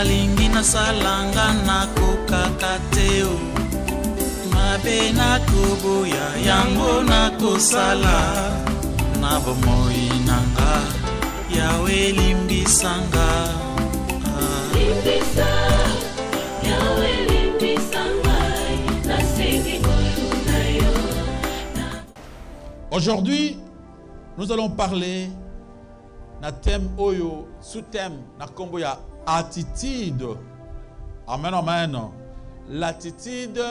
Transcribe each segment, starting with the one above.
nalingi nasalanga nakokaka te o mabe nakoboya yango nakosala na bomoi nanga yawe limbisanga limbisa yawe limbisanga nasengi koluna yo. Aujourd'hui, nous allons parler na thème oyo, sous-thème na kombo ya attitude. Amen, amen. L'attitude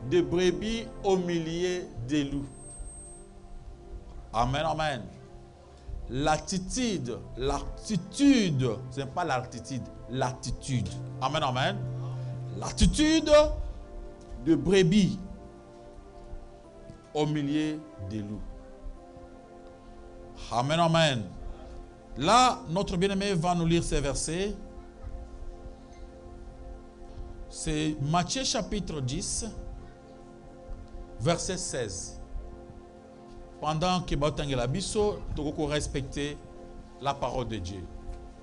de brebis au milieu des loups. Amen, amen. L'attitude, ce n'est pas l'attitude, l'attitude. Amen, amen. L'attitude de brebis au milieu des loups. Amen, amen. Là, notre bien-aimé va nous lire ces versets. C'est Matthieu chapitre 10, verset 16. Pendant que Bautangela Bisso, nous devons respecter la parole de Dieu.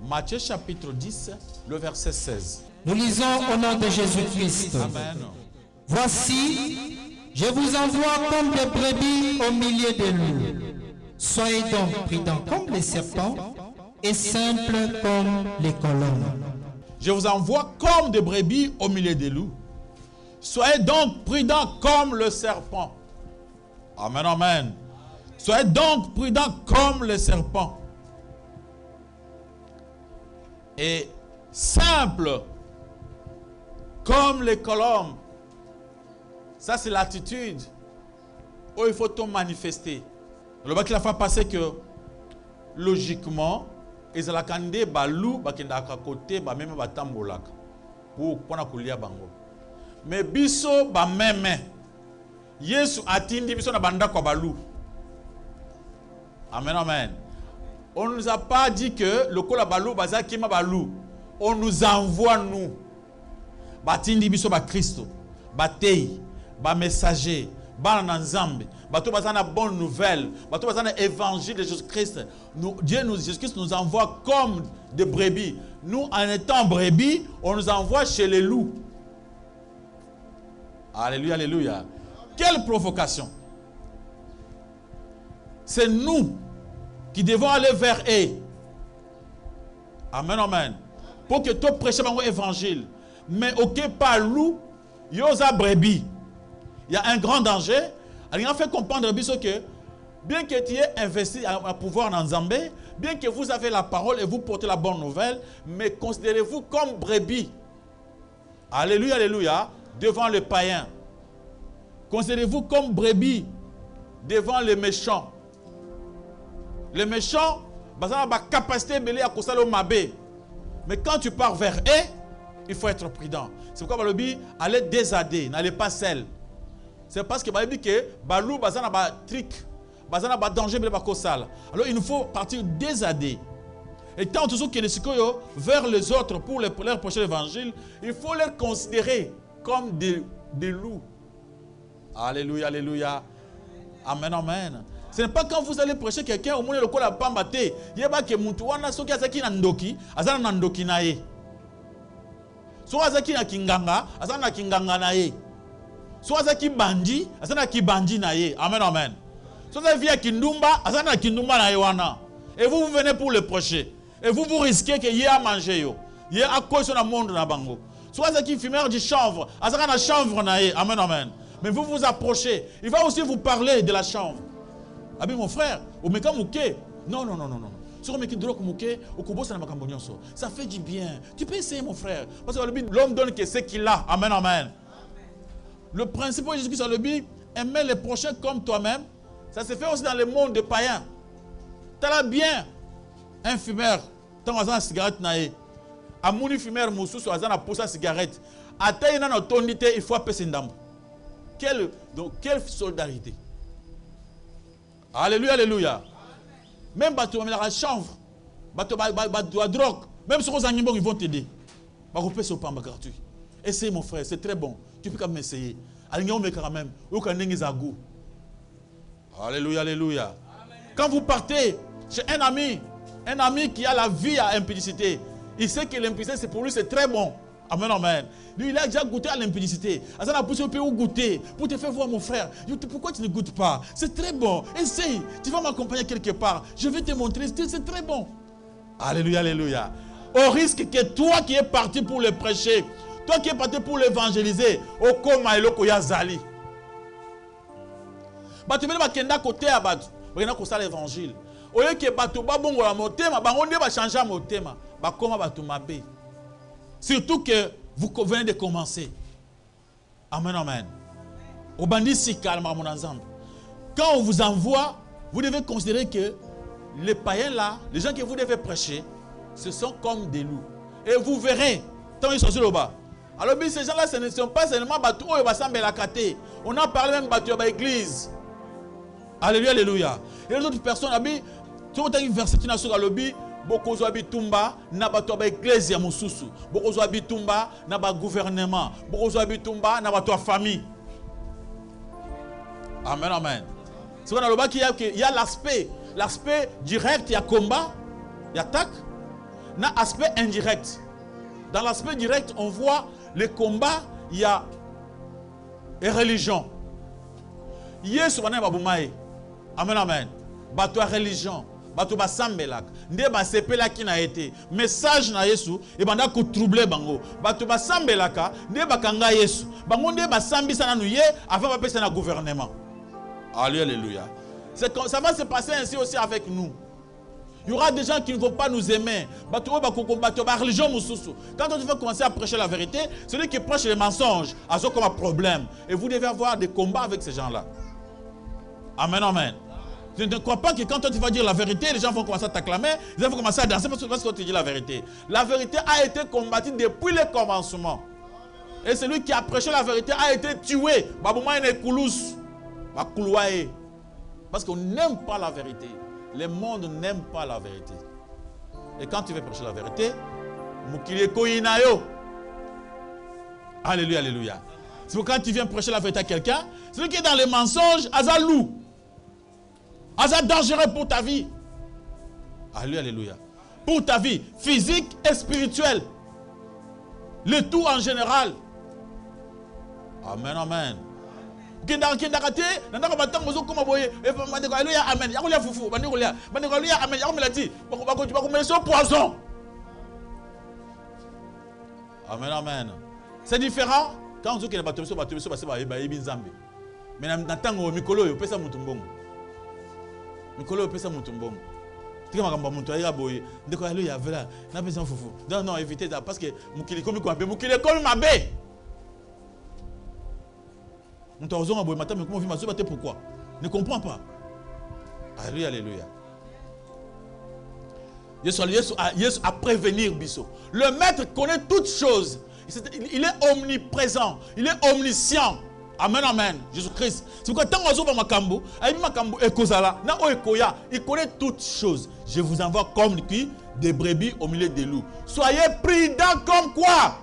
Matthieu chapitre 10, le verset 16. Nous lisons au nom de Jésus-Christ. Amen. Voici, je vous envoie comme des brebis au milieu des loups. Soyez donc prudents comme les serpents et simples comme les colombes. Je vous envoie comme des brebis au milieu des loups. Soyez donc prudents comme le serpent. Amen, amen. Soyez donc prudents comme le serpent. Et simples comme les colombes. Ça, c'est l'attitude où il faut tout manifester. Le bac la fois passé que logiquement, ils ont la candé balou bakendaka côté ba même batambolaka pour pona kulia bango. Mais biso ba même Yesu atindi biso na banda kwa balou. Amen, amen. On ne nous a pas dit que le kola balou bazaki ma balou. On nous envoie nous. Batindi biso ba Christo, ba tei, ba messager, ba nanzambe. Bato bazana bonne nouvelle, bato bazana évangile de Jésus-Christ. Jésus-Christ nous envoie comme des brebis. Nous, en étant brebis, on nous envoie chez les loups. Alléluia, alléluia. Quelle provocation! C'est nous qui devons aller vers eux. Amen, amen. Pour que tu prêches l'évangile. Mais ok, pas loup, yosa brebis. Il y a un grand danger. Il a fait comprendre que bien que tu aies investi à pouvoir dans Zambé, bien que vous avez la parole et vous portez la bonne nouvelle, mais considérez-vous comme brebis. Alléluia, alléluia, devant les païens. Considérez-vous comme brebis devant les méchants. Les méchants, ils ont la capacité de à cause mabé. Mais quand tu pars vers eux, il faut être prudent. C'est pourquoi le dit, allez désader, n'allez pas seul. C'est parce que Bible dit que balou bazana ba trick, bazana ba danger mais ba kosal. Alors il nous faut partir désader. Et tant que qui les sikoyo vers les autres pour leur prêcher l'évangile, il faut les considérer comme des loups. Alléluia, alléluia. Amen, amen. Ce n'est pas quand vous allez prêcher quelqu'un au monde le kola pambate, yeba ke muntu wana soki azaki na ndoki, azana na ndoki na ye. So azaki na kinganga, azana na kinganga na ye. Soit ça qui bandit, ça qui bandit na ye. Amen, amen. Soit ça vient kindumba, ça qui kindumba na ye wana. Et vous venez pour le prêcher. Et vous risquez que y a à manger yo. Y a à quoi sur le monde na bango. Soit ça qui fumeur du chanvre, ça na chanvre na ye. Amen, amen. Mais vous vous approchez. Il va aussi vous parler de la chanvre. Ah bien mon frère, au meka mouké. Non, non, non, non, non. Sur le meki drogue mouké, au kubo ça na makambonyoso. Ça fait du bien. Tu peux essayer mon frère. Parce que l'homme donne que ce qu'il a. Amen, amen. Le principe de Jésus-Christ, c'est le but, aimer les prochains comme toi-même. Ça se fait aussi dans le monde des païens. Tu as bien un fumeur, tu as une cigarette, un fumeur, tu as une cigarette. Il faut appeler Sindam. Quelle solidarité. Alléluia, alléluia. Même si tu as la chanvre, tu as la drogue, même si ils vont t'aider. Tu vas faire pas gratuit. Essaye mon frère, c'est très bon. Tu peux quand même essayer. Alléluia, alléluia. Quand vous partez chez un ami qui a la vie à impudicité, Il sait que l'impudicité, c'est pour lui, c'est très bon. Amen, amen. Lui, il a déjà goûté à l'impudicité. Ça a poussé au pays où goûter. Pour te faire voir, mon frère. Pourquoi tu ne goûtes pas? C'est très bon. Essaye. Tu vas m'accompagner quelque part. Je vais te montrer. C'est très bon. Alléluia, alléluia. Au risque que toi qui es parti pour le prêcher, toi qui es parti pour l'évangéliser, au koma eloko ya zali. Batu bele bakenda côté à batu. Bakenda ko sala l'évangile. Oye ke batu ba bongo la motema, ba onde ba changer motema, ba koma batu mabe. Surtout que vous venez de commencer. Amen, amen. Au bandit si calme à mon ensemble. Quand on vous envoie, vous devez considérer que les païens là, les gens que vous devez prêcher, ce sont comme des loups. Et vous verrez, tant ils sont sur le bas. Alors, ces gens-là, ce ne sont pas seulement battus, on a parlé même battu à l'église. Alléluia, alléluia. Et les autres personnes, tu as une verset, tu as sur le lobby. Beaucoup habitumba na bato ba ecclesia mususu, beaucoup habitumba na ba gouvernement, beaucoup habitumba na bato famille. Amen, amen. C'est qu'on a le bas qu'il y a l'aspect direct, il y a combat, il y a attaque, na aspect indirect. Dans l'aspect direct, on voit les combats, il y a et religion. Yesu bana ba bumaye. Amen, amen. Bato religion. Bato ba sambelak nde ba sepela ki na été message na Yesu e banda ko troubler bango bato ba sambelaka nde ba kanga Yesu bango nde ba sambisa na nuye avant ba pesa na gouvernement. Alléluia. Ça va se passer ainsi aussi avec nous. Il y aura des gens qui ne vont pas nous aimer. Bato ba ko bato ba religion mususu. Quand on va commencer à prêcher la vérité, celui qui prêche les mensonges a comme un problème et vous devez avoir des combats avec ces gens-là. Amen, amen. Je ne crois pas que quand tu vas dire la vérité, les gens vont commencer à t'acclamer, les gens vont commencer à danser parce que tu dis la vérité. La vérité a été combattue depuis le commencement. Et celui qui a prêché la vérité a été tué. Parce qu'on n'aime pas la vérité. Le monde n'aime pas la vérité. Et quand tu veux prêcher la vérité, alléluia, alléluia. C'est pourquoi quand tu viens prêcher la vérité à quelqu'un, celui qui est dans les mensonges, azalou. C'est dangereux pour ta vie. Alléluia, alléluia. Pour ta vie physique et spirituelle. Le tout en général. Amen, amen. Amen, amen. C'est différent quand on dit que les bateaux sont mais n'attends mikolo yo pesa mutumbongo. Mikolo yo pesa mutumbongo. Tu vas me montrer à boy. De quoi il y avait là. N'a pas besoin foufou. Non non, évitez ça parce que mukili comme quoi mukili comme ma bé. Nous t'osons à boy matin mais comment vit ma soeur pourquoi? Ne comprends pas. Alléluia, alléluia. Jésus a prévenir biso. Le maître connaît toutes choses. Il est omniprésent, il est omniscient. Amen, amen. Jésus-Christ. C'est pourquoi tant que makambo, il connaît toutes choses. Je vous envoie comme des brebis au milieu des loups. Soyez prudents comme quoi?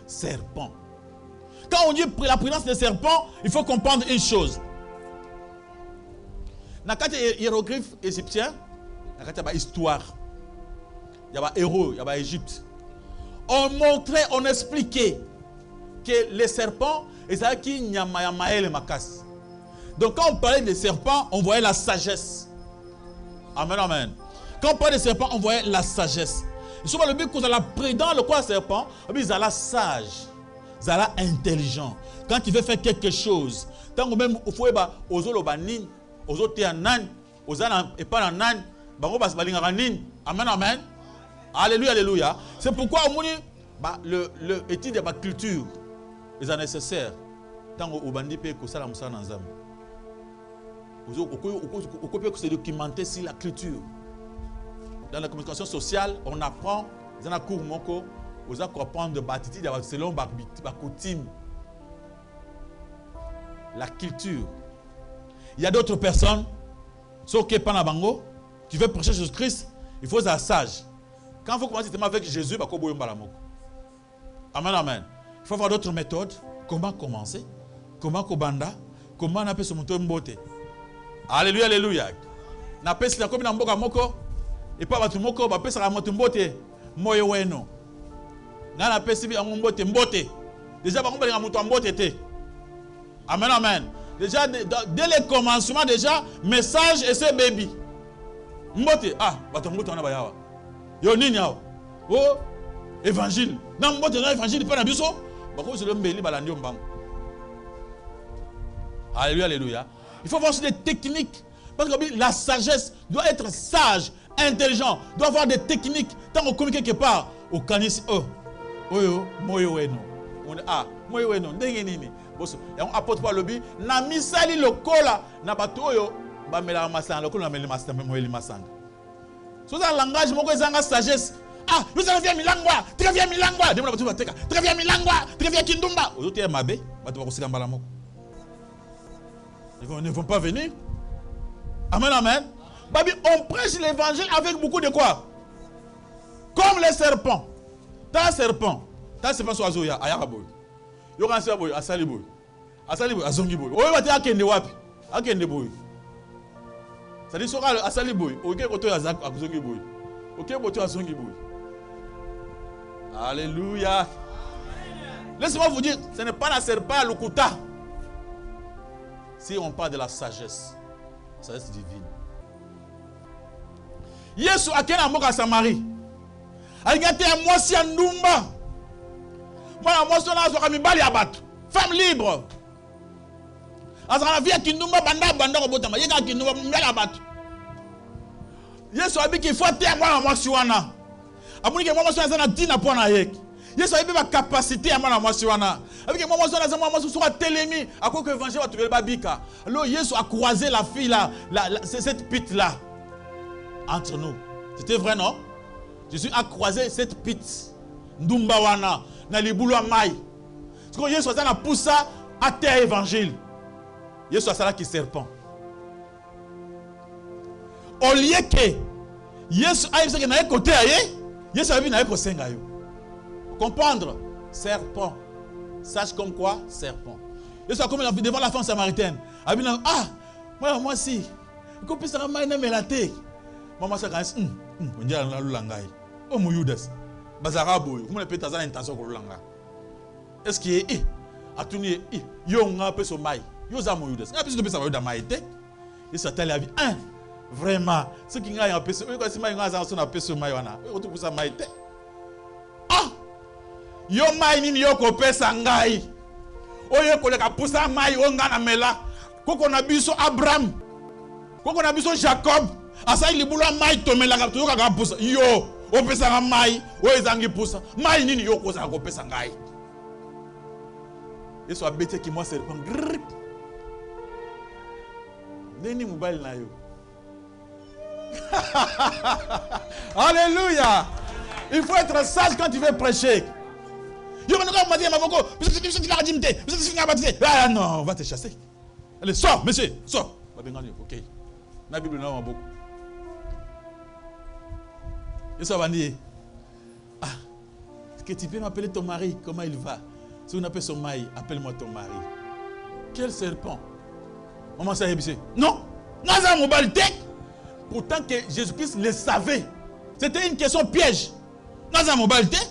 Serpent. Quand on dit la prudence des serpents, il faut comprendre une chose. Dans les hiéroglyphes égyptiens, il y a une histoire. Il y a un héros, il y a l'Égypte. On montrait, on expliquait que les serpents, donc quand on parlait des serpents, on voyait la sagesse. Amen, amen. Quand on parlait des serpents, on voyait la sagesse. Et souvent le but qu'on a la prudent, le quoi serpent, ils ont sage, ils ont intelligent. Quand il veut faire quelque chose, tant que même il faut aux banin, aux autres nan, aux et pas en nan, amen, amen. Alléluia, alléluia. C'est pourquoi l'étude de la culture est nécessaire. Tant que vous bandit peut que ça la moussa dans zam. Vous peut se documenter sur la culture. Dans la communication sociale, on apprend dans la cour moko, vous apprendre de batiti selon la coutume. La culture. Il y a d'autres personnes, sauf que pendant bango, qui veulent prêcher Jésus-Christ, il faut être sage. Quand vous commencez avec Jésus, amen, amen. Il faut avoir d'autres méthodes. Comment commencer? Comment kobanda? Comment on appelle ce monteur mbote? Alléluia, alléluia. na pesi na komi na mboka moko et pas batu moko ba pesa moto mbote moyo weno na na pesi bi yango mbote mbote déjà ba komba moto mbote te. Amen amen. Déjà dès le commencement déjà message et ce baby mbote batu mbote na ba yawa yo nini yawa oh évangile na mbote na évangile pas na biso ba ko se le mbeli balandi ombango. Alléluia alléluia. Il faut voir sur des techniques. Parce que la sagesse doit être sage, intelligent, doit avoir des techniques. Tant qu'on communique quelque part, au canis, moyo eno. On dit, moyo eno, ndenge nini. Bosso, et on apporte pas le bi, na misali lokola, na batoyo, ba mela masanga, lokola na mela masanga, moyo masanga. So ça langage, moko ezanga sagesse. Nous allons via Milangwa, tu via Milangwa, demande batu bateka, tu via Milangwa, tu via Kindumba. Aux autres, mabe, batu bakosika mbala moko. Ils ne vont pas venir. Amen, amen. Babi, on prêche l'évangile avec beaucoup de quoi? Comme les serpents. Ta serpent sur Azoya, Ayaraboy. Yoransi boy, Asaliboy. Asaliboy, Azongiboy. Oye, bati akende wapi? Akende boy. Ça dit, sera Asaliboy. Ok, koto Azongiboy. Ok, koto Azongiboy. Alléluia. Laissez-moi vous dire, ce n'est pas la serpent, le kouta. Si on parle de la sagesse divine. Yesu akena mboka Samarie. Aligate ya mwasi ya ndumba. Mwana mwasi na azoka mibali ya batu. Femme libre. Azana via kindumba banda ko botama. Yeka kindumba mibali ya batu. Yesu abiki faut te mwana mwasi wana. Amuni ke mwasi wana tina pona yeki. Yesu a eu la capacité à mwana mwasi wana. Avec moi mwasi wana za mwasi soit telemi à quoi que évangile va trouver babika. Alors Yesu a croisé la fille là, cette pite là entre nous. C'était vrai non? Jésus a croisé cette pite. Ndumba wana na libulu mai. Parce que Yesu a na poussa à terre évangile. Yesu a ça qui serpent. Au lieu que Yesu a eu na côté aye, Yesu a vu na ko senga yo. Comprendre, serpent. Sache comme quoi, serpent. Et ça comme devant la femme samaritaine. Moi si. Qu'on puisse la main mais la tête. Maman ça quand on dit la langai. Oh mon Judas. Bazara boy. Comment peut être intention ko langa. Est-ce que atuni yo nga pe so mai. Yo za mon Judas. Nga pe so pe sa ba da mai te. Et ça t'a la vie vraiment. Ce qui nga ya pe so. Ko si mai nga za so na pe so mai wana. O to kusa mai te. Yo mai nini yo kopesa ngai. Oyo koleka pusa mai onga na mela. Koko na biso Abraham. Koko na biso Jacob. Asa libula mai tomela ka tuka ka pusa. Yo opesa nga mai, oezangi pusa. Mai nini yo koza kopesa ngai. Yesu abete ki moi serpent. Neni mobile na yo. Alléluia. Il faut être sage quand tu veux prêcher. Ah non, on va te chasser. Allez, sors, monsieur, sors. Ok. La Bible n'a pas beaucoup. Et ça va dire, est-ce que tu peux m'appeler ton mari? Comment il va? Si on appelle son mari, appelle-moi ton mari. Quel serpent? Maman, ça y est, non, non, c'est un mobile tech. Pourtant que Jésus-Christ le savait. C'était une question piège. Non, c'est un mobile tech.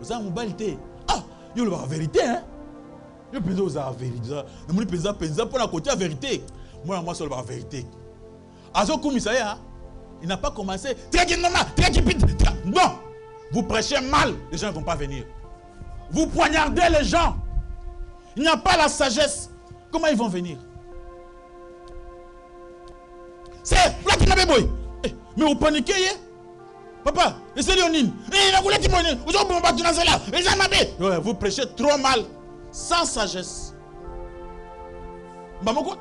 C'est un mobile tech. Yo la vérité hein. Yo pense la vérité. Ne pense pour la côté la vérité. Moi sur la vérité. Azo commissaire hein. Il n'a pas commencé. Non. Vous prêchez mal, les gens ne vont pas venir. Vous poignardez les gens. Il n'y a pas la sagesse. Comment ils vont venir? C'est là qui n'a boy. Mais vous paniquez hein? Papa, et c'est Léonine. Vous prêchez trop mal, sans sagesse. Bonjour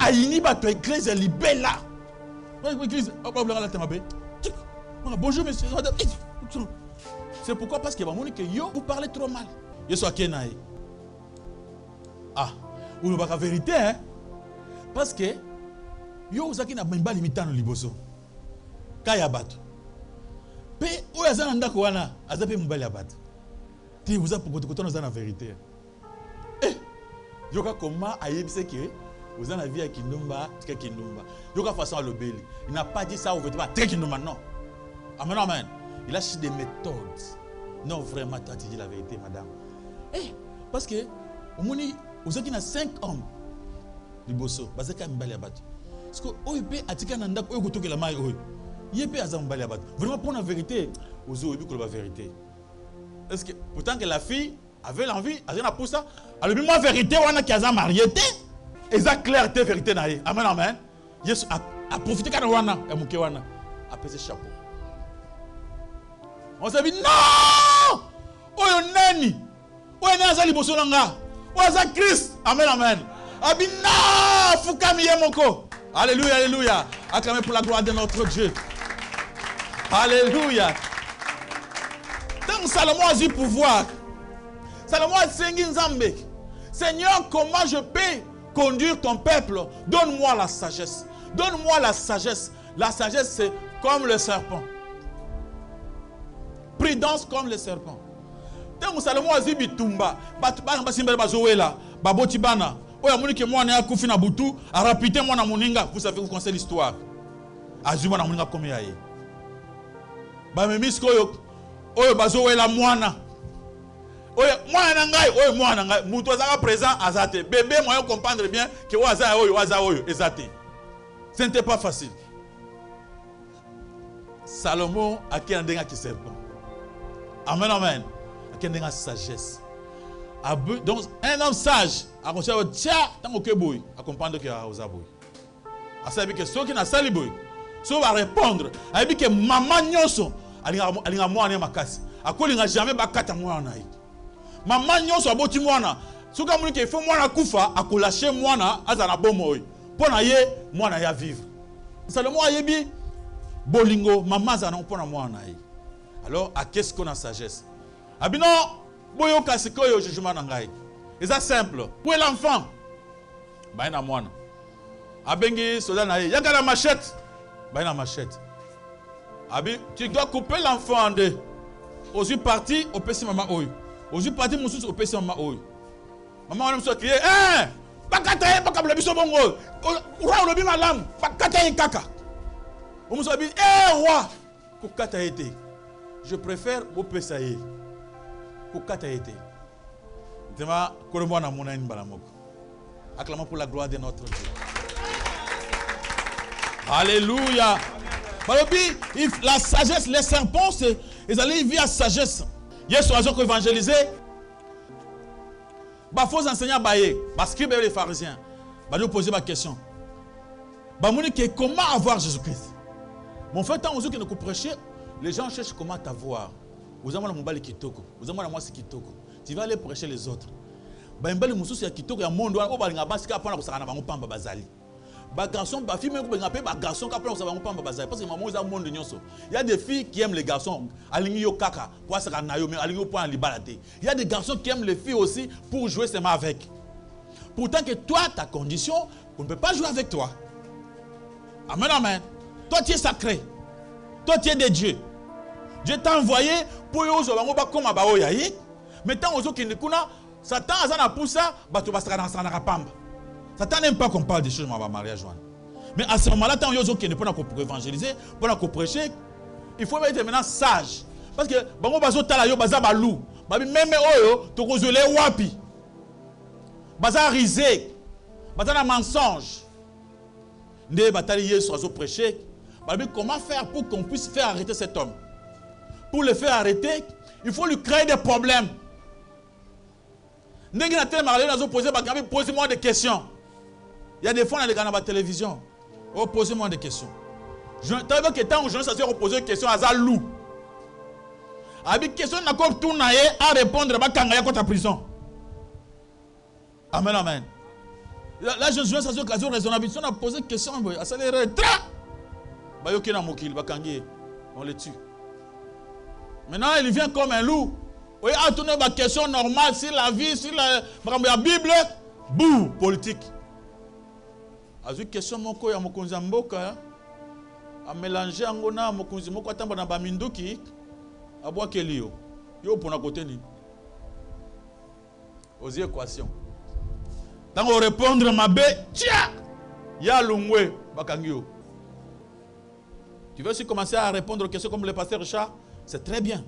monsieur. C'est pourquoi parce que vous parlez trop mal. Vous n'avez pas la vérité, hein? Parce que vous avez pas limité dans le liboso. Kayabatu. Pe oya ndako wana azape mobali ya bato. Ti vous a pour la vérité. Yoka comment ayebise que Vous avez la vie à Kindumba, très Kindumba. Il y a façon à l'obéir. Il n'a pas dit ça ouvertement, très Kindumba, non. Amen, amen. Il a cherché des méthodes. Non, vraiment, tu as dit la vérité, madame. Eh, parce que, vous avez 5 hommes. Du bosso, parce que vous avez battu. Parce que, vous peut attirer un andak, vous avez la maille. Vous peut attirer battu. Vraiment, pour la vérité, vous avez la vérité. Est-ce que, pourtant que la fille avait l'envie, elle a poussé ça. Elle a dit, moi, vérité, on a qui a marié. Et ça, clarté, vérité, naïe. Amen, amen. Yes, a profité quand on a mouké wana, a pesé chapeau. On s'est dit non! Oyo nani? Oyo nani azali boso nanga? Oyo azali Christ. Amen, amen. Abi non! Fukami yemoko. Alléluia, alléluia. Acclamez pour la gloire de notre Dieu. Alléluia. Tant Salomon a eu pouvoir. Salomon a dit Nzambe. Seigneur, comment je peux conduire ton peuple? Donne-moi la sagesse. Donne-moi la sagesse. La sagesse, c'est comme le serpent. Prudence comme le serpent. Tant que Salomon a dit bitumba, batubana basimbele bazowela, babotibana. Oya munike mwana ya kufi na butu, arapite mwana muninga. Vous savez, vous connaissez l'histoire. Azuma na muninga comme yaye. Ba memisko oyo bazowela mwana. Oya mwana ngai, oyo mwana ngai, mutu azaka présent azate. Bébé moyen comprendre bien que waza oyo ezate. Ce n'était pas facile. Salomon a qui ndenga ki serpent. Amen, amen. A qui ndenga sagesse. Donc un homme sage a conseillé tiens tant que boy a comprendre que a ozaboy. A savoir que ceux qui na sali boy, ceux va répondre. A dit que maman nyonso alinga mwana makasi. A ko linga jamais bakata mwana yi. Maman nyonso aboti mwana. Soka muni ke faut mwana kufa a ko lâcher mwana azana bomoy. Pona ye mwana ya vivre. Salomon a yebi bolingo maman azana pona mwana yi. Alors à qu'est-ce qu'on a sagesse? Abino boyo kasiko yo jugement nangai. C'est simple. Où est l'enfant? Baina mwana. Abengi soda na ye. Yaka la machette. Baina machette. Abi tu dois couper l'enfant en deux. Ozu parti au PC maman oyo. Ozu parti mususu au PC maman oyo. Maman on me crier eh bakata ye bakabla biso bongo. Roi lobi malam bakata ye kaka. On me dit eh roi kokata été. Je préfère au PC. Kokata été. Dema kolombo na mona ni balamoko. Acclamons pour la gloire de notre Dieu. Alléluia. La sagesse, les serpents, ils allaient vivre la sagesse. Hier, sur la zone évangélisée, il faut enseigner à Baye, parce que les pharisiens, ils nous poser ma question. Comment avoir Jésus-Christ? Mon frère, tant que nous prêchons, les gens cherchent comment t'avoir. Vous avez mon bali kitoko, vous avez moi c'est kitoko. Tu vas aller prêcher les autres. Bambali mususu ya kitoko ya monde wana obalinga basika apana kusakana bango pamba bazali. Ba garçon ba fille même ko benga pe ba garçon ka apana kusakana bango pamba bazali parce que maman za monde nyonso. Il y a des filles qui aiment les garçons alingi yo kaka pour sakana na yo mais alingi yo point libalate. Il y a des garçons qui aiment les filles aussi pour jouer seulement avec. Pourtant que toi ta condition, on ne peut pas jouer avec toi. Amen amen. Toi tu es sacré. Toi tu es de Dieu. Dieu t'a envoyé pour yo zo bango ba koma ba oyayi. Mais tant aux autres qui ne connaissent Satan a poussé ça, Satan n'aime pas qu'on parle des choses dans le mariage. Mais à ce moment-là, tant aux autres qui ne peuvent pas évangéliser, pour prêcher, il faut être maintenant sage. Parce que bango bazo tala yo baza balou, même oyo to kozole wapi. Baza risé, baza na mensonge. Ndé batali Yesu azo prêcher, comment faire pour qu'on puisse faire arrêter cet homme? Pour le faire arrêter, il faut lui créer des problèmes. Posez-moi des questions. Il y a des fois dans la télévision. Oh, posez-moi des questions. Je t'avais que tant que je ne poser une question à Zalou. Avec question n'a pas tourné à répondre à Kangaya contre la prison. Amen, amen. Là, je suis sur l'occasion raisonnable. Si on a posé une question, à ça les retraits. On les tue. Maintenant, il vient comme un loup. Oui, à tourner ma question normale sur la vie, sur la Bible, bouh, politique. A une question moko ya mokonzi mboka a mélanger angona mokonzi moko atamba na ba minduki abwa kelio. Yo pona côté ni. Aux équations. Tant on répondre ma bé, tiens. Ya Lungwe, Bakangyo. Tu veux aussi commencer à répondre aux questions comme le pasteur Richard? C'est très bien.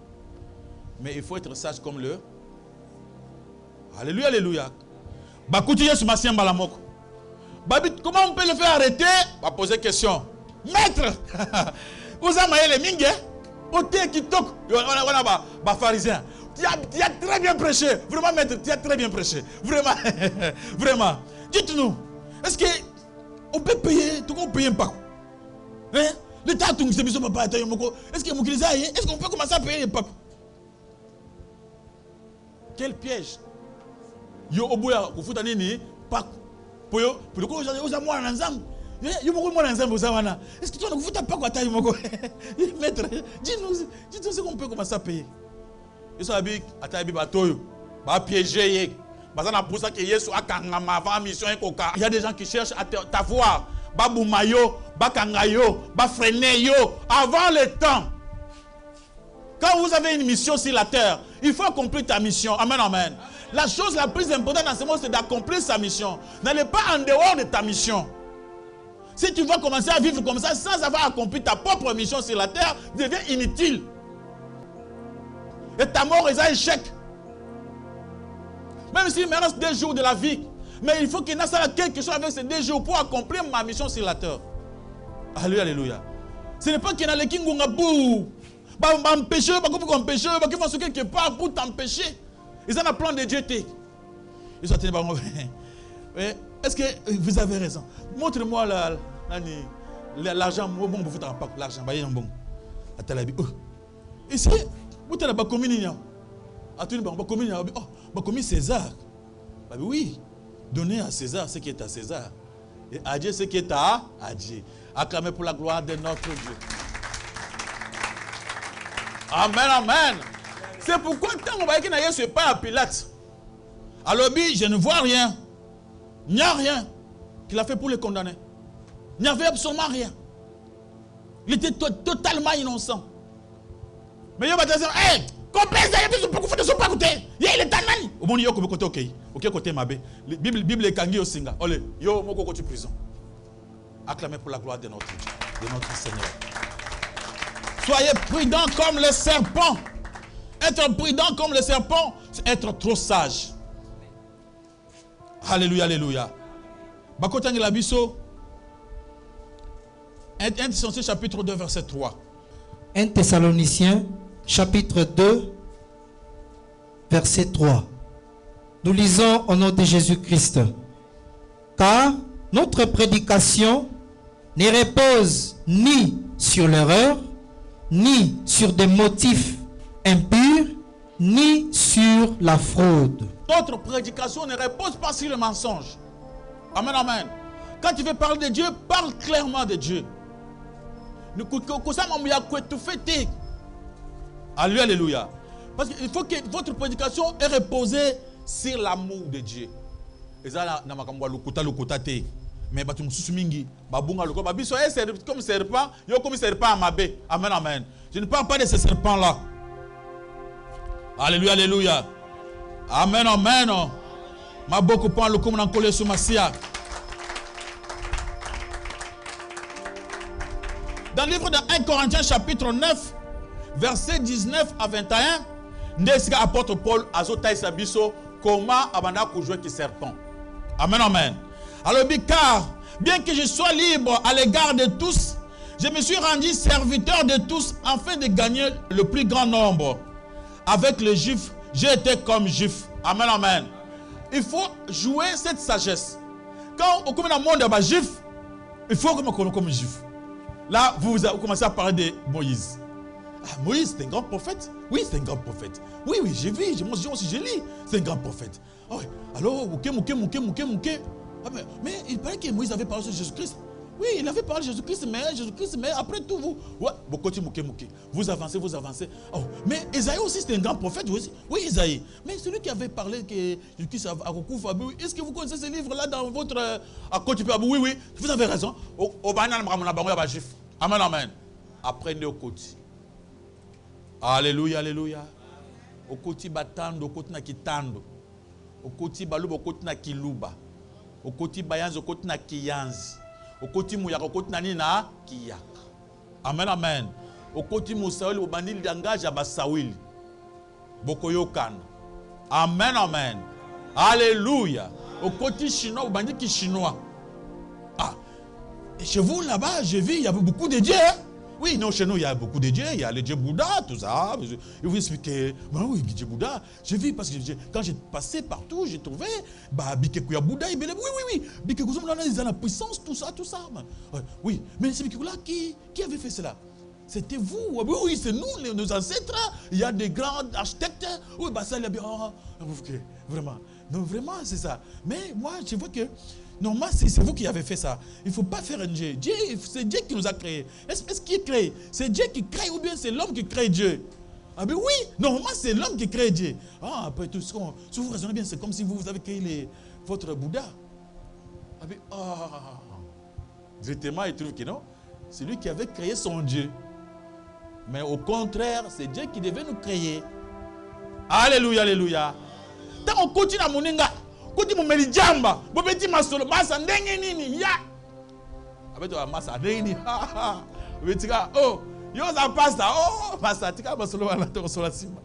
Mais il faut être sage comme le. Alléluia, alléluia. Bakouti Yesu Masien Balamoko. Comment on peut le faire arrêter? On va poser question. Maître, vous avez les mingues, au thé qui toque. Voilà, pharisien. Tu as très bien prêché. Vraiment, maître, tu as très bien prêché. Vraiment, vraiment. Dites-nous, est-ce qu'on peut payer? Tout le monde paye un pack. Hein? L'État, est-ce qu'on peut commencer à payer les packs? Quel piège? Yo oboya kufuta nini pack. Poyo, pour le coup, vous avez moi en ensemble. Yo beaucoup moi ensemble vous avez. Est-ce que tu as kufuta pack à taille moko? Maître, dis-nous ce qu'on peut commencer à payer. Ils sont habillés à taille batoyo. Ba piéger. Bazana pour ça que Yesu akangama avant mission ekoka. Il y a des gens qui cherchent à t'avoir. Ba boumayo, ba kangayo, ba freiner yo avant le temps. Quand vous avez une mission sur la terre, il faut accomplir ta mission. Amen, amen. La chose la plus importante dans ce monde, c'est d'accomplir sa mission. N'allez pas en dehors de ta mission. Si tu vas commencer à vivre comme ça, sans avoir accompli ta propre mission sur la terre, devient inutile. Et ta mort est un échec. Même s'il me reste 2 jours de la vie, mais il faut qu'il y ait quelque chose avec ces 2 jours pour accomplir ma mission sur la terre. Alléluia, alléluia. Ce n'est pas qu'il y a les kingungabou. M'empêcher, qui vont se quelque part pour t'empêcher. Ils ont un plan de Dieu. Ils sont est-ce que vous avez raison? Montre-moi l'argent. Bon, vous faites pas l'argent. Bon. Ici, vous avez pas commis. Commis César. Oui. Donnez à César ce qui est à César. Et à Dieu ce qui est à Dieu. Acclamez pour la gloire de notre Dieu. Amen, amen. C'est pourquoi tant qu'on va dire que Jésus n'est pas à Pilate. Alors, je ne vois rien. Il n'y a rien qu'il a fait pour le condamner. Il n'y avait absolument rien. Il était totalement innocent. Mais il va dire, hé, comprenez, il ne pas côté. Il est tanani. Au bon, il y a côté, ok. Ok, côté Mabé. Bible est kangi au Singa. Olé, yo, mon côté prison. Acclamez pour la gloire de notre Dieu, de notre Seigneur. Soyez prudents comme le serpent. Être prudent comme le serpent, c'est être trop sage. Alléluia, alléluia. Bakotangi Labiso, 1 Thessaloniciens chapitre 2, verset 3. 1 Thessaloniciens chapitre 2, verset 3. Nous lisons au nom de Jésus-Christ. Car notre prédication ne repose ni sur l'erreur, ni sur des motifs impurs, ni sur la fraude. Notre prédication ne repose pas sur le mensonge. Amen, amen. Quand tu veux parler de Dieu, parle clairement de Dieu. Alléluia, alléluia. Parce qu'il faut que votre prédication est reposée sur l'amour de Dieu. Mais comme serpent, yo comme serpent à Mabé. Amen, amen. Je ne parle pas de ces serpents-là. Alléluia, alléluia. Amen, amen. Ma beaucoup parle comme on collé sur Massia. Dans le livre de 1 Corinthiens chapitre 9, verset 19 à 21, Nesika apôtre Paul azota isabiso comment abanda jouer qui serpent. Amen, amen. Alors, car bien que je sois libre à l'égard de tous, je me suis rendu serviteur de tous afin de gagner le plus grand nombre. Avec les Juifs, j'ai été comme Juif. Amen, amen. Il faut jouer cette sagesse. Quand on commence dans le monde des Juifs, il faut que nous comme Juif. Là, vous commencez à parler de Moïse. Ah, Moïse, c'est un grand prophète. Oui, c'est un grand prophète. Oui, oui, j'ai vu, j'ai lu. C'est un grand prophète. Ah oui. Alors, ah, mais il paraît que Moïse avait parlé sur Jésus-Christ. Oui, il avait parlé de Jésus-Christ, mais après tout, vous avancez. Oh, mais Isaïe aussi, c'est un grand prophète. Oui, Isaïe. Mais celui qui avait parlé que Jésus-Christ a recouvert, est-ce que vous connaissez ce livre-là dans votre... Oui, oui, vous avez raison. Amen, amen. Apprenez au côté. Alléluia, alléluia. Au côté batando, au côté na kitando. Au côté baluba, au côté na kiluba. Au côté bayanzi, au côté na kiyanzi. okoti muyaka okoti nani na kiyaka. Amen, amen. Okoti musawili obandi langage ya basawili. Bokoyokana. Amen, amen. Alléluia. Okoti chinois obandi ki chinois. Ah. Et chez vous là-bas, j'ai vu, il y a beaucoup de dieux. Hein? Oui, non, chez nous, il y a beaucoup de dieux. Il y a le dieu Bouddha, tout ça. Je vous expliquer. Ben oui, le dieu Bouddha. J'ai vu parce que quand j'ai passé partout, j'ai trouvé. Bah, Bikekuya Bouddha, oui, Bikekuya, ils ont la puissance, tout ça. Oui, mais c'est Bikekuya qui avait fait cela? C'était vous. Oui, c'est nous, nos ancêtres. Il y a des grands architectes. Oui, bah ça, il y a bien. Vraiment. Non, vraiment, c'est ça. Mais moi, je vois que. Normalement, c'est vous qui avez fait ça. Il ne faut pas faire un Dieu. C'est Dieu qui nous a créés. Est-ce qu'il crée? C'est Dieu qui crée ou bien c'est l'homme qui crée Dieu? Ah ben oui, normalement c'est l'homme qui crée Dieu. Ah, après tout, si vous raisonnez bien, c'est comme si vous avez créé votre Bouddha. Ah ben, directement, il trouve que non. C'est lui qui avait créé son Dieu. Mais au contraire, c'est Dieu qui devait nous créer. Alléluia, alléluia. Tant on continue à moninga. Kuti mumeli jamba, bobeti masolo, masa ndenge nini ya. Abeto masa ndenge nini. Betika oh, yo za pasta oh, masa tika masolo wana to sola simba.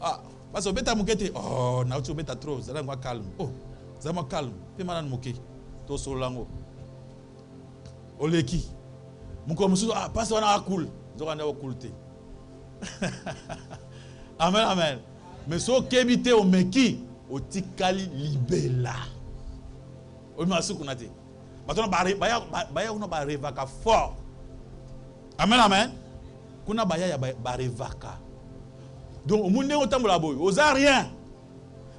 Ah, masa obeta mukete. Oh, na uti obeta trop, zala ngwa calme. Oh, zama calme. Pe mana muke. To solango. Oleki. Muko musuzo ah, pasta wana cool. Zoka na cool te. Amen, amen. Mais so kebite o meki otikali libela. Omasu kunate. Batona baya kuna barevaka fort. Amen, amen. Kuna baya ya barevaka. Donc omunde otambola boy, oza rien.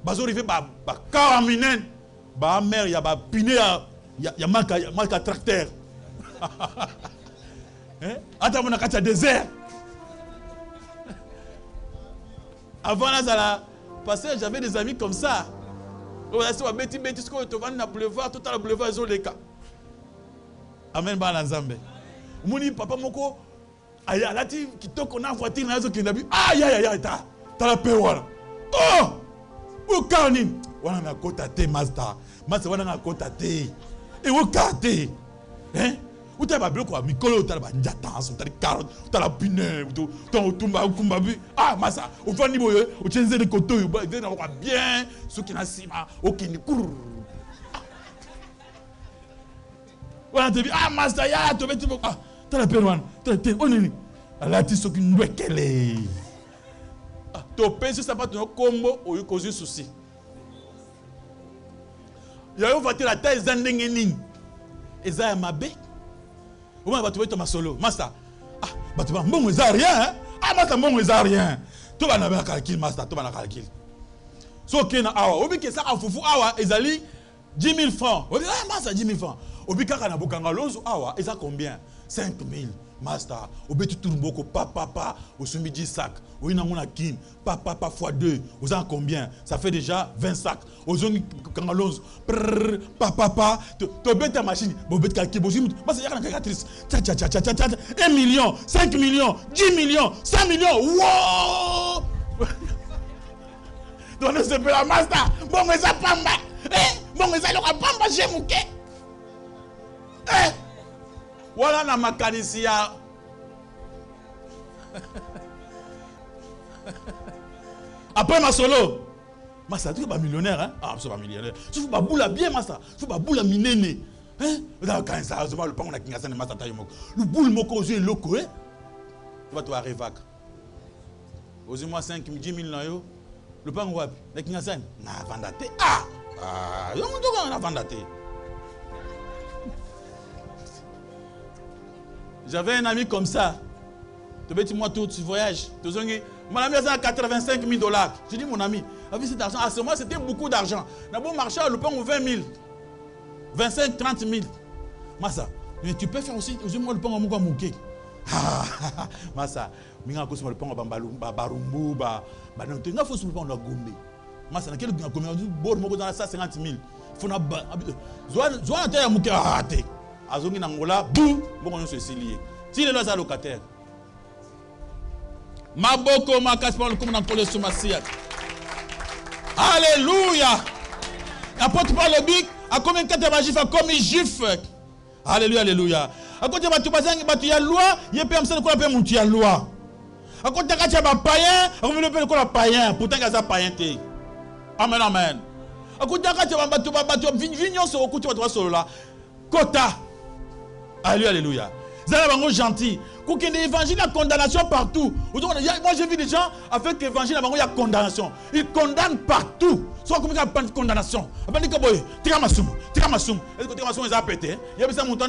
Bazo rive ba karaminen. Ba mer ya ba pine ya marka tracteur. Hein? Attends, on a katia désert. Avant là, parce que j'avais des amis comme ça. On a dit, on boulevard, tout à le boulevard, ils ont les cas. Amen, Balanzambe. Mouni, papa, moko, aïe, là, tu qu'on a voiture, là, qui n'a vu, aïe, t'as la paix, voilà. Oh! Où carni? On a un côté, master. Master, on a un côté. Et où carté? Hein? Où t'as pas bloqué quoi? Mikolo, t'as pas njatan, t'as des carottes, t'as la pinée, t'as un tumba, kumbabu. Ah, massa, au fond niveau, au tchenze de koto, bien, ceux qui n'a sima, ok, ni cour. Voilà, t'as vu, ah, massa, ya, tu veux, ah, t'as la peine, t'as, on est, là, tu sais qu'une nouvelle qu'elle est. Ah, tu penses que ça va te combo, ou y causer souci. Il y a eu voiture la taille zandengeni. Et ça, ma bé. Au moins, tu vas te solo. Master. Ah, bah tu vas bon, ils rien. Hein? Ah, master, bon, ils rien. Tu vas n'avoir calcul, master, tu vas n'avoir calcul. So, Kena, awa. Obi, que ça, a foufou, awa, ils allaient 10 000 francs. Obi, ah, master, 10 000 francs. Obi, kaka na bokanga lozo, awa, ils a combien? 5 000. Master, obi, tu tournes beaucoup, papa, au sumi 10 sacs. Oui, n'a mon akin, papa, fois 2. Vous en combien? Ça fait déjà 20 sacs. Aux zones kangalons, papa, tu bête ta machine, bon bête calcul, bon j'ai mas c'est la calculatrice. 1 million, 5 millions, 10 millions, 100 millions. Wow! Donc c'est pas la master. Bon mais ça pamba. Bon mais ça le pamba j'ai mouké. Voilà la mécanicien. Après ma solo. Massa, tu es pas millionnaire, hein? Ah, c'est pas millionnaire. Tu fais pas boula bien, Massa. Tu fais pas boula minene. Hein? Quand ça, je vois le pan, on a kinga sana Massa taille moko. Le boule moko aux yeux locaux, hein? Tu vas te voir révac. Aux yeux moi 5 10 000 nayo. Le pan wap. La kinga sana. Na vandate. Ah! Ah, on a vandate. J'avais un ami comme ça. Tu veux moi tout, tu voyages. Mon ami a 85 000 $. Je dis mon ami, avec cet argent, à ce moment c'était beaucoup d'argent. N'a bon marché à le pain 20 000. 25, 30 000. Massa, mais tu peux faire aussi, moi le pain à mon mouké. Massa, mais on a le pain à Bambalou, Barumbu, non, tu n'as pas le pain à Gombe. Massa, dans quel cas, on a dit, bon, on a 150 000. Il faut na Zoan a mouké à rater. Azongi Nangola, boum, bon, on se lié. S'il est là, c'est locataire. Maboko makas pa comme dans le somasiat. Alléluia. Apôtre Paul le bic a combien de magie fait comme juif. Alléluia, alléluia. À côté de la loi, il y a personne qui a la loi. À côté de la païen, on veut le païen. Pourtant, il y a des païens. Amen, amen. À côté de la vignon, c'est au côté de la quota. Alléluia, alléluia. Vous avez gentil. Quand il y a l'évangile, il y a condamnation partout. Moi, j'ai vu des gens avec l'évangile, il y a condamnation. Ils condamnent partout. Soit comme il y a une condamnation. Est-ce que tu as pété? Il y a besoin de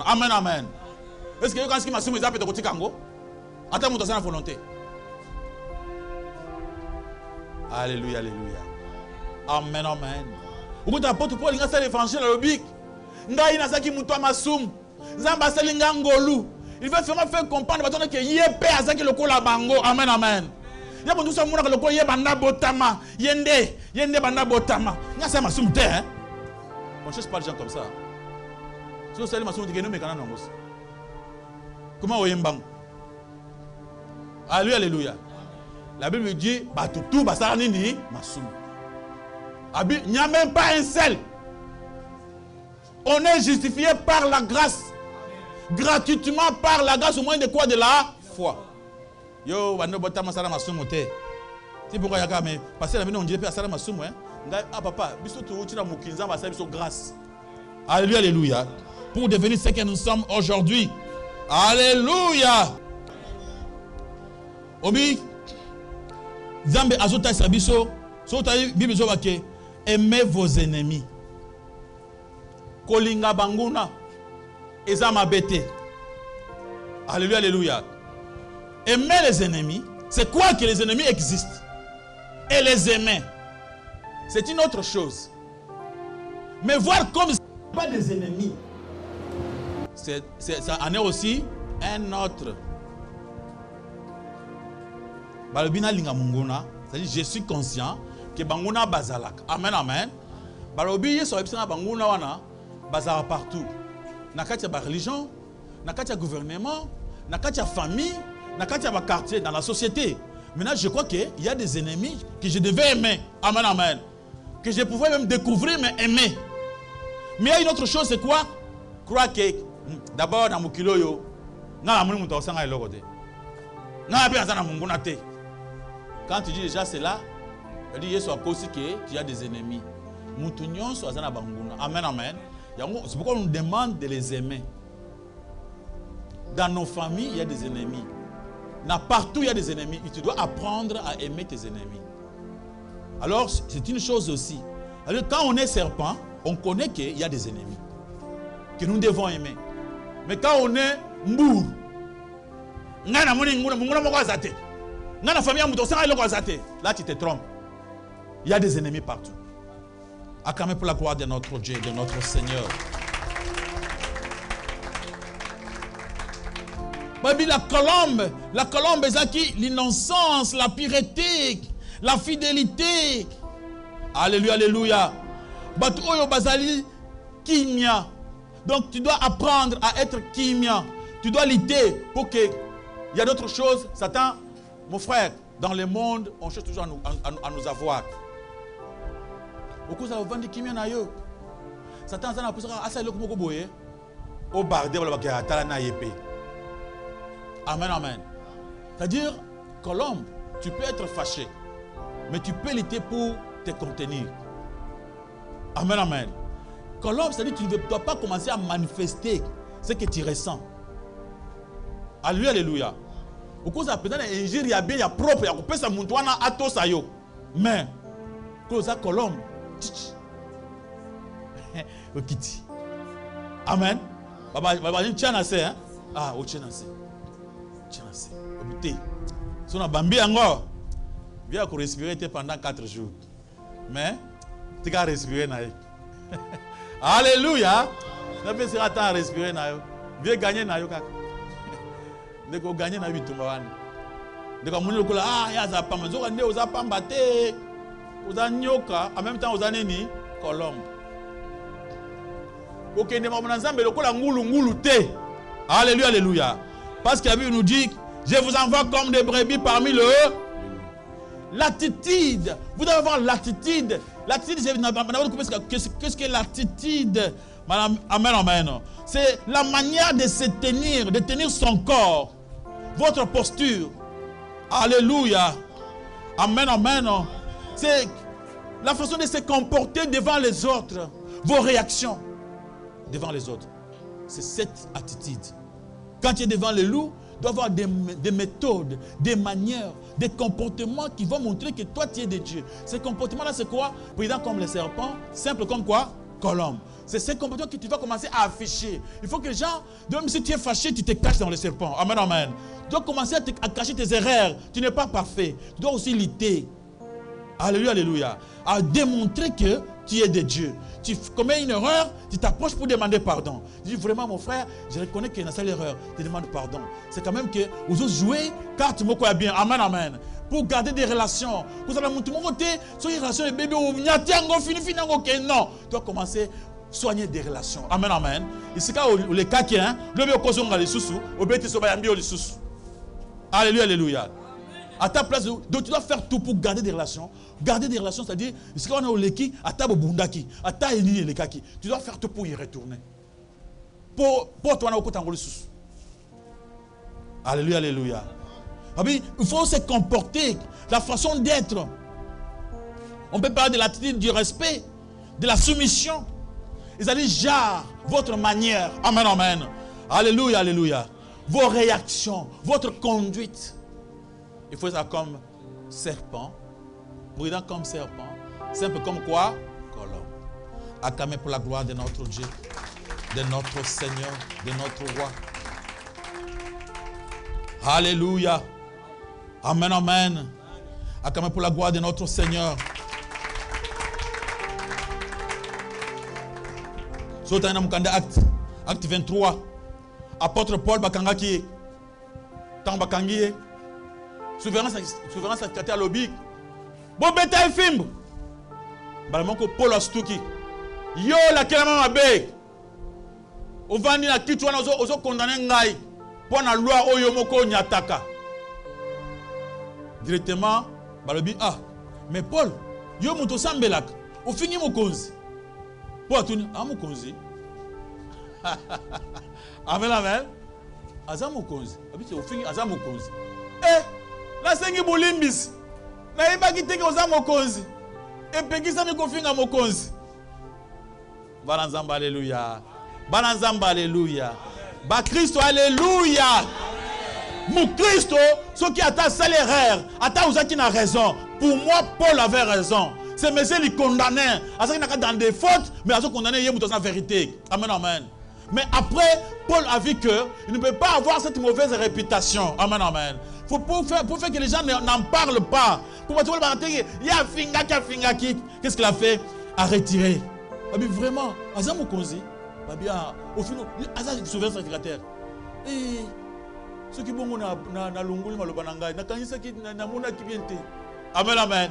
amen, amen. Est-ce que quand il y a pété, attends, mon la volonté. Alléluia, alléluia. Amen, amen. Vous avez apôtre Paul, il y a l'évangile à l'obique. Il y a qui mouton massoum. Il veut faire comprendre que il est père à le cola bango. Amen, amen. Il y a beaucoup de gens qui ont le cola banda botama. Yende banda botama. Il y a ça massoum te. On ne cherche pas les gens comme ça. Si vous savez massoum de nous mais quand on comment on y bang? Alléluia, alléluia. La Bible dit tout basara nini massoum. Il n'y a même pas un seul. On est justifié par la grâce. Gratuitement par la grâce au moyen de quoi? De la foi. Yo, bando botama sala masumu te. C'est pourquoi yaka mais parce que la on dit pas sala masumu hein. Ah papa, biso tu utila mukinza ba sala biso grâce. Alléluia, alléluia. Pour devenir ce que nous sommes aujourd'hui. Alléluia. Obi Zambe azota sabiso, so ta Bible zo bake aimez vos ennemis. Kolinga banguna ezama bete. Alléluia, alléluia. Aimer les ennemis, c'est quoi que les ennemis existent? Et les aimer, c'est une autre chose. Mais voir comme pas des ennemis, ça en est aussi un autre. Balobina linga munguna, c'est-à-dire je suis conscient que banguna bazalak. Amen, amen. Balobi yeso ebisana banguna wana bazala partout. Nakatia ba religion, nakatia gouvernement, nakatia famille, nakatia ba quartier dans la société. Maintenant, je crois qu'il y a des ennemis que je devais aimer. Amen, amen. Que je pouvais même découvrir, mais aimer. Mais il y a une autre chose, c'est quoi? Croire que d'abord dans mon kilo yo, na amuni muto sanga elokote. Na ape azana munguna te. Quand tu dis déjà cela, il dit yeso akosi que tu as des ennemis. Mutunyon so azana banguna. Amen, amen. C'est pourquoi on nous demande de les aimer. Dans nos familles, il y a des ennemis. Partout, il y a des ennemis. Et tu dois apprendre à aimer tes ennemis. Alors, c'est une chose aussi. Alors, quand on est serpent, on connaît qu'il y a des ennemis que nous devons aimer. Mais quand on est mbour, là, tu te trompes. Il y a des ennemis partout. Acclamez pour la gloire de notre Dieu, de notre Seigneur. La colombe est qui? L'innocence, la pureté, la fidélité. Alléluia, alléluia. Donc tu dois apprendre à être kimia. Tu dois lutter pour que il y a d'autres choses. Satan, mon frère, dans le monde, on cherche toujours à nous avoir. Beaucoup ça vend des kimia na yo. Satan ça na poussé à ça le ko boye. Au bardé wala ba tala na yepé. Amen, amen. C'est-à-dire, colombe, tu peux être fâché, mais tu peux lutter pour te contenir. Amen, amen. Colombe, c'est-à-dire que tu ne dois pas commencer à manifester ce que tu ressens. Alléluia, alléluia. Au cause de la présence il y a bien, il y a propre, il y a coupé sa montouana à tous ayo. Mais, cause de colombe, okiti. Amen. Baba, tiens assez, hein? Ah, au tiens assez. Si on a bambi encore, viens respirer pendant 4 jours. Mais tu vas respirer. Alléluia. Tu vas passer à temps à respirer. Viens gagner. Tu vas gagner. Tu vas gagner. Ah, ya za pamba. Zo kande oza pamba te. Oza nyoka. En même temps oza nini colombe. Ok, ne m'en nzambe lokola ngulu te. Alléluia, alléluia. Parce que la Bible nous dit, je vous envoie comme des brebis parmi le... L'attitude. Vous devez avoir l'attitude. L'attitude, qu'est-ce que l'attitude? Amen, amen. C'est la manière de se tenir, de tenir son corps, votre posture. Alléluia. Amen, amen. C'est la façon de se comporter devant les autres, vos réactions devant les autres. C'est cette attitude. Quand tu es devant les loups, tu dois avoir des méthodes, des manières, des comportements qui vont montrer que toi tu es de Dieu. Ces comportements-là, c'est quoi? Prudent comme les serpents, simple comme quoi? Colombe. C'est ces comportements que tu vas commencer à afficher. Il faut que les gens, même si tu es fâché, tu te caches dans le serpent. Amen, amen. Tu dois commencer à cacher tes erreurs. Tu n'es pas parfait. Tu dois aussi lutter. Alléluia, alléluia. À démontrer que tu es de Dieu. Tu commets une erreur, tu t'approches pour demander pardon. Tu dis vraiment, mon frère, je reconnais qu'il y a une seule erreur. Tu demandes pardon. C'est quand même que vous osez jouer carte moko ya bien. Amen, amen. Pour garder des relations. Vous allez monter mon côté, sur une relation de bébé ou non. Tu dois commencer à soigner des relations. Amen, amen. Ici, quand les cas qui sont, le bébé au les sous, au bébé soba yambi les sous. Alléluia, alléluia. À ta place, donc tu dois faire tout pour garder des relations. Garder des relations, c'est-à-dire, si on a au leki, à ta bundaki, à ta eni le kaki, tu dois faire tout pour y retourner. Pour toi, on a au côté sous. Alléluia, alléluia. Il faut se comporter, la façon d'être. On peut parler de l'attitude du respect, de la soumission. Ils allaient genre votre manière. Amen, amen. Alléluia, alléluia. Vos réactions, votre conduite. Il faut ça comme serpent, prudent comme serpent, simple comme quoi? Colombe. Acclamez pour la gloire de notre Dieu, de notre Seigneur, de notre roi. Alléluia. Amen, amen. Acclamez pour la gloire de notre Seigneur. Sotana mukanda acte 23. Apôtre Paul bakangaki. Tant bakangi. Souverain secrétaire lobby. Bon bétail film. Balamoko Paul Astuki. Yo la kelama mabe. Ovandi na kitu wana ozo condamner ngai. Pour la loi oyo moko nyataka. Directement balobi mais Paul yo moto sambelaka. Ofingi mokonzi. Paul atuni mokonzi. Amen, amen. Aza mokonzi. Abiti ofingi aza mokonzi. La sengi bolimbisi. Na iba kiteke oza mokonzi. Epekisa mi kofinga mokonzi. Bananzamba alléluia. Bananzamba alléluia. Ba Christo alléluia. Mon Christo, ce qui a ta salaire, ata uzaki na raison. Pour moi, Paul avait raison. C'est monsieur il condamnait. Asa qui dans des fautes, mais asa condamné yé mouton sa vérité. Amen, amen. Mais après, Paul a vu que il ne peut pas avoir cette mauvaise réputation. Amen, amen. Pour faire que les gens n'en parlent pas. Pour tout le monde, il y a finga qui. Qu'est-ce qu'il a fait? A retiré. Vraiment, Azam Okonzi. Au final, Azam souverain secrétaire. Et ceux qui vont na longoli malobananga, na kanisa qui na mona qui vient. Amen, amen.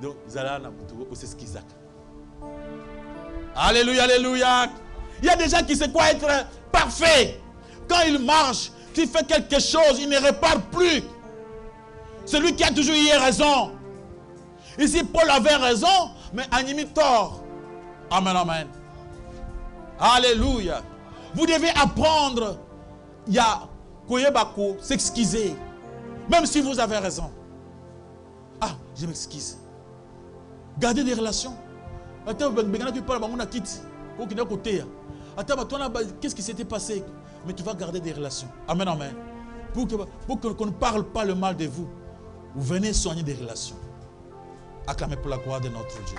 Donc, Zalana pour ce qu'ils ont. Alléluia, alléluia. Il y a des gens qui savent quoi être parfait. Quand ils marchent, tu fais quelque chose, il ne répare plus. Celui qui a toujours eu raison. Ici, Paul avait raison, mais Animi tort. Amen, amen. Alléluia. Vous devez apprendre, il y a Koyebako, s'excuser. Même si vous avez raison. Je m'excuse. Gardez des relations. Qu'est-ce qui s'était passé? Mais tu vas garder des relations. Amen, amen. Pour qu'on ne parle pas le mal de vous. Vous venez soigner des relations. Acclamez pour la gloire de notre Dieu,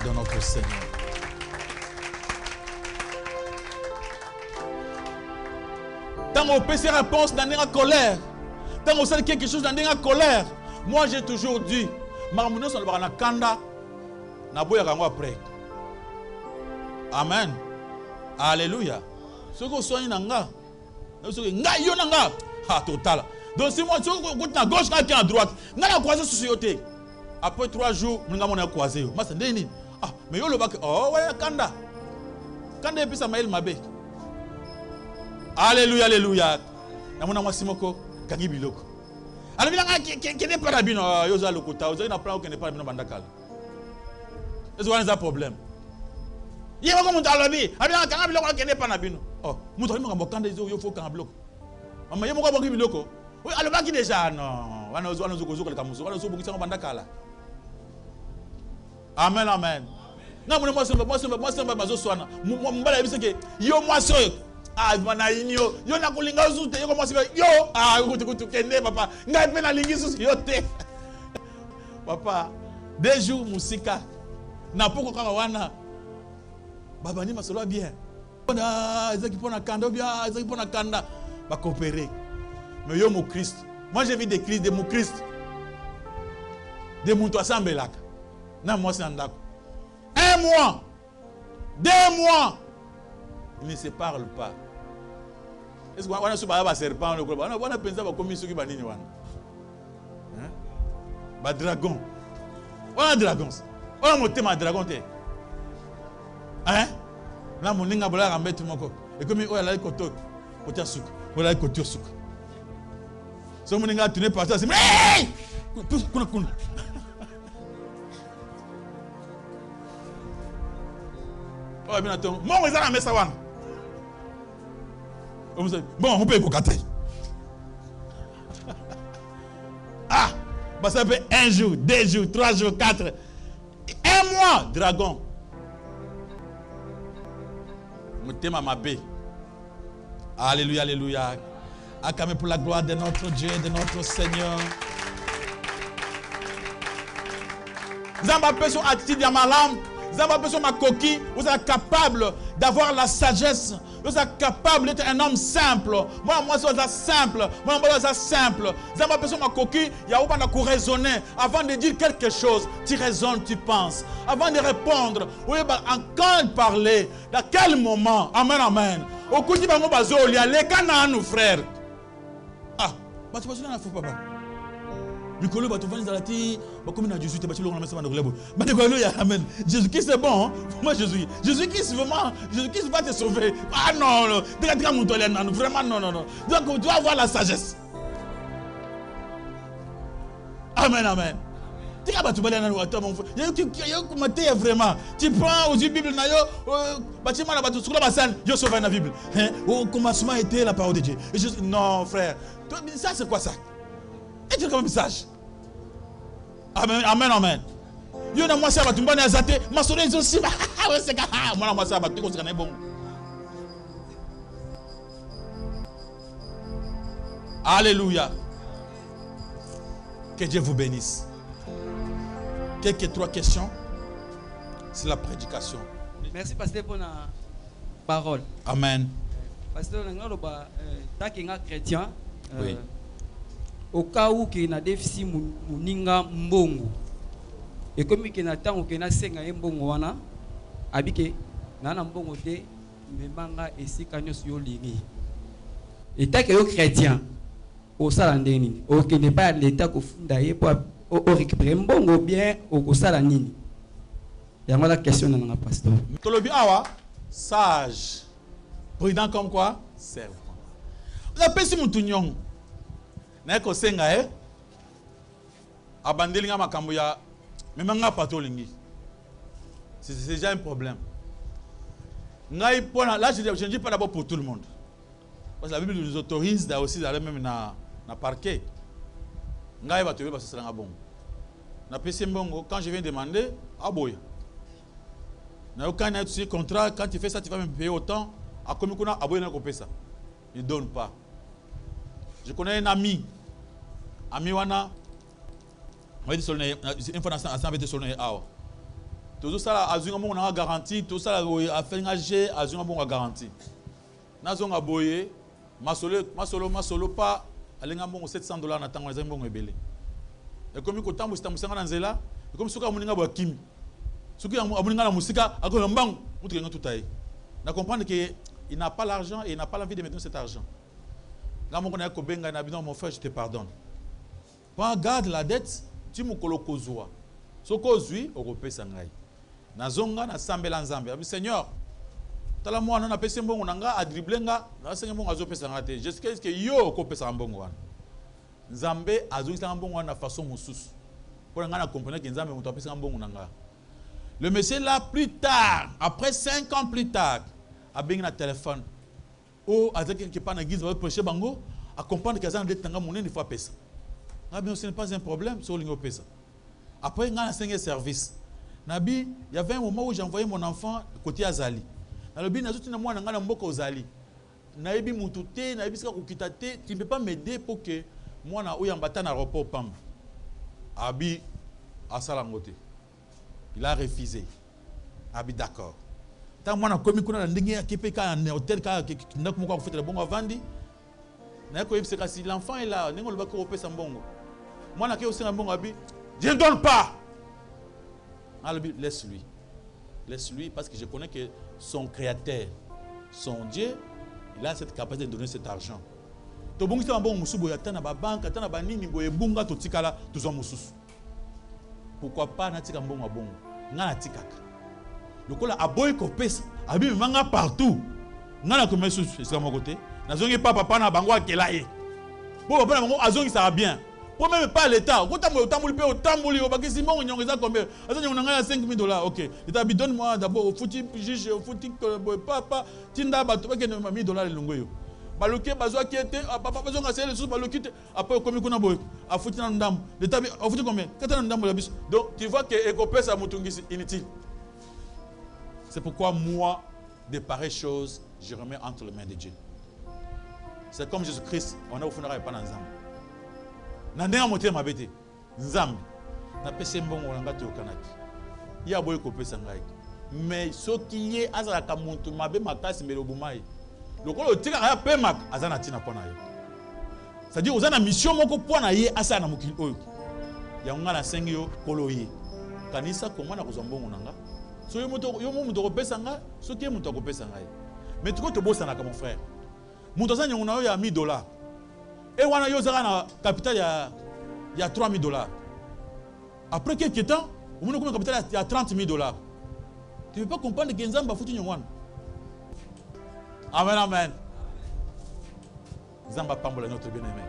de notre Seigneur. Tant qu'on peut se réponse dans la colère. Tant qu'on sait quelque chose dans la colère. Moi j'ai toujours dit, Marmouno sur le baranakanda, Naboya Rango après. Amen. Alléluia. Ce que vous soignez nanga, nanga, total. Donc si moi je suis à gauche, je suis à droite, je suis croisé sur société. Après 3 jours, je suis croisé. Mais yo le bac, oh ouais, kanda. Kanda et puis ça m'a mabé. Alléluia, alléluia. Namona mwasimoko kangi biloko. Alors il n'est pas rabino, yoza lokota, yoza na plan que n'est pas rabino bandakal. Est-ce que vous avez un problème? Il va comme Talobi. Abia kanga biloko akende pa na bino. Oh, muto ni makambo kanda izo yo fo kanga biloko. Mama yemo ko boki biloko. Oui, alobaki déjà non. Wana zo ko ka muso. Wana zo bokisa banda kala. Amen amen. Na mo bazo swana. Mbala yebise ke yo mwaso. Ah bana inyo. Yo na kulinga uzute yo ko mwasi yo. Ah kutu kende papa. Ngai pe na lingi susu yo te. Papa, 2 jours musika. Na poko kaka wana. Baba ni masolo bien. Ezaki pona kanda bien, ezaki pona kanda ba coopérer. Mais yo mon Christ. Moi j'ai vu des crises de mon Christ. De mon toi sambelaka. Na moi c'est ndako. 1 mois. 2 mois. Ils ne se parlent pas. Est-ce que wana suba ba serpent le wana wana pensa ba komi soki ba nini wana. Hein? Ba dragon. Wana dragons. Wana motema dragon te. Hein? Là, mon ninga bola rambe tout moko. Et comme il a koto, kotia souk. Voilà kotia souk. So mon ninga tourné par ça, c'est hey! Kuna. Oh bien attends. Mon ezala mesa wana. Bon, on peut écoquer. Ah, bah ça fait 1 jour, 2 jours, 3 jours, 4. 1 mois, dragon. Mutema mabe. Alléluia, alléluia. Acclamez pour la gloire de notre Dieu, de notre Seigneur. Zamba peso attitude ya malam. Zamba peso ma coquille. Vous êtes capable d'avoir la sagesse. Vous êtes capable d'être un homme simple. Moi, c'est simple. Moi, c'est simple. Zamba peso ma coquille. Il y a pas de raisonner. Avant de dire quelque chose, tu raisonnes, tu penses. Avant de répondre, oui, quand parler, dans quel moment? Amen, amen. Au coup de bazo, il y a les canons, nos frères. Ah, tu vas pas papa. Mikolo ba tuvani zalati ba comme na Jésus te ba tshilo ngana mesama ndolebo. Ba te alléluia, amen. Jésus-Christ c'est bon. Moi Jésus-Christ vraiment, Jésus-Christ va te sauver. Ah non, non. Tika mon toile non, vraiment non. Donc tu dois avoir la sagesse. Amen, amen. Tika ba tu bala na wata mon frère. Yo kumate vraiment. Tu prends aux Bible na yo bâtiment na ba tu sukula basan, yo sauver na Bible. Hein? Au commencement était la parole de Dieu. Et juste non, frère. Ça c'est quoi ça? Et tu as comme message. Amen, amen, amen. Yo na mwasi abatu mbana azate, masolo ezo siba. C'est ka mwana mwasi abatu ko sikana bon. Alléluia. Que Dieu vous bénisse. Quelques 3 questions. C'est la prédication. Merci pasteur pour la parole. Amen. Pasteur ngaloba takinga chrétien. Oui. Au cas où il y a des déficit muninga mbongo et comme il y a tant que na senga mbongo wana abike na mbongo te membanga esika nyoso yo lingi et tant que yo chrétien au sala ndeni au que n'est pas l'état ko funda ye pour au récupérer mbongo bien au sala nini yango la question na pasteur Tolobi awa sage prudent comme quoi servant. La pesi mutunyong na ko senga abandelinga makambo ya memanga patolingi. C'est déjà un problème. Ngai pona là je ne dis pas d'abord pour tout le monde. Parce que la Bible nous autorise aussi d'aller même na parquet. Ngai va te parce que c'est un bon. Na pesi mbongo quand je viens demander aboya. Na aucun contrat quand tu fais ça tu vas me payer autant a comme kuna aboya na ko pesa. Il donne pas. Je connais un ami wana on dit solne une fois ensemble avec solne awa tout ça azunga mo na garantie tout ça a fait ngager azunga mo garantie nazonga boye masolo pas alenga mo $700 na tango na mbongo ebele et comme ko tambo stamusanga na nzela et comme suka muninga bo kimi suki amuninga na musika akolo mbangu mutukenga tutaye na comprendre que il n'a pas l'argent et il n'a pas l'envie de mettre cet argent. Là, mon frère, je te pardonne. Pas garde la dette, tu me colloques aux oies. Ce que je Europe Sangai. Nazonga, na sambela nzambe. Seigneur, tala moi, on a payé bon, on a dribblé, na Seigneur, on a zo pesa ngate. Jusqu'à ce que yo ko pesa mbongo wana. Nzambe azo isa mbongo wana façon mususu. Pour nga na comprendre que nzambe muto pesa mbongo nanga. Le monsieur là, plus tard, après 5 ans plus tard, a bien un téléphone. Ou à quelqu'un qui parle en guise de prêcher bango, à comprendre qu'il y a un détanga mon une fois pesa. Ah bien, ce n'est pas un problème, sur l'ingo pesa. Après, il y a un 5e service. Nabi, il y avait un moment où j'ai envoyé mon enfant côté Azali. Dans le but, je suis moi dans mboka Azali. Nabi mutute, nabi sika kukitate, tu ne peux pas m'aider pour que moi na oyambata na aéroport pam. Abi asalangote. Il a refusé. Abi d'accord. Tant moi na komi kuna ndenge ya kepeka en hôtel ka na kumoko ko fete bongo vandi. Na ko yebse kasi l'enfant est là, ndenge le ba ko pesa mbongo. Moi na ke osenga mbongo abi, je ne donne pas. Albi, laisse-lui. Laisse-lui parce que je connais que son créateur, son Dieu, il a cette capacité de donner cet argent. To bongo sa mbongo musubo ya tana ba banque, tana ba nini boye bunga to tikala to zo mususu. Pourquoi pas na tika mbongo bongo? Nga na tikaka. Lokola aboy ko pesa, abi manga partout. Nga na ko mesu c'est mon côté. Na zongi papa na bango akelaye. Bo papa na bango azongi ça va bien. Pour même pas l'État. Quand tu as au tambouli, au bagage, combien? On a 5 000 $. Ok. L'État donne-moi d'abord au foutu juge, au foutu papa, Tinda, $1 le longoyo. Baloké, bazoa qui était, papa, besoin de le sous, baloké, après, comme il y a foutu dans le dame. L'État, au foutu combien? 4 ans de bus. Donc, tu vois que Écopé, ça m'a inutile. C'est pourquoi moi, de pareilles choses, je remets entre les mains de Dieu. C'est comme Jésus-Christ, on a au funérailles pas dans le Zambie. Nandéa moté ma bête, Nzambi, na pese mbongo olanga te okanaki. Ya boye ko pesa ngai. Mais ce qui est azala ka muntu mabe makasi mbele obumai. Lokolo tika ya pe mak azana tina pona yo. C'est-à-dire ozana mission moko pona ye asa na mokili oyo. Ya ngala sengi yo kolo ye. Kanisa komana ko zombongo nanga. So yo muto ko pesa nga, so ki muto ko pesa ngai. Mais tu ko te bossa na ka mon frère. Muto za nyongona yo ya $1000. Et on a eu un capital il y a $3 000. Après quelques temps, on a eu un capital il y a $30 000. Tu ne peux pas comprendre que Nzamba foutu nyongwana. Amen, amen. Nzamba pambola notre bien-aimé.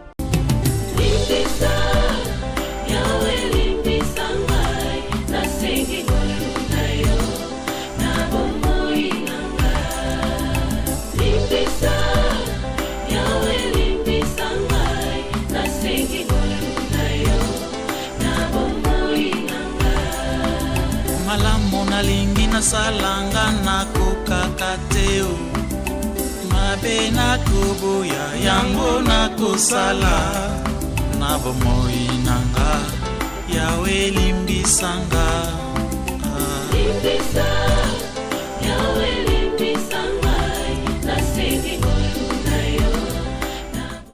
Malamu nalingi nasalanga nakokaka te o mabe nakoboya yango nakosala na bomoi nanga yawe limbisanga Limbisa